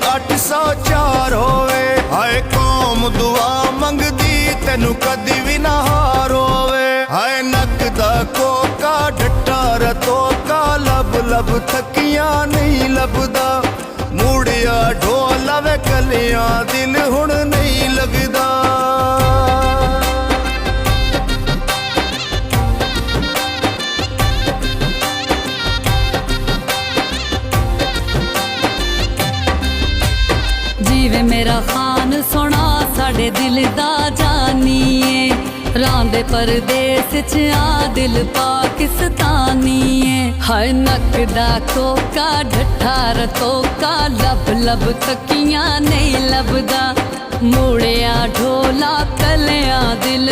804 होवे। हाय कौम दुआ मंगदी तेनू कदी भी ना हार होवे। हाय नक दा कोका डट्टा रतोका लब लब थकियां नहीं लभदा। मूड़िया ढोल वे कलियां दिल हुण नहीं लगदा। जीवे मेरा खान सोना साडे दिल दा जानिए। रांदे परदेस च आ दिल पाकिस्तानीए। हाय नक दा कोका ढट्ठा रतोका लब लब थकियां नहीं लभदा। मूड़िया ढोला कलियां दिल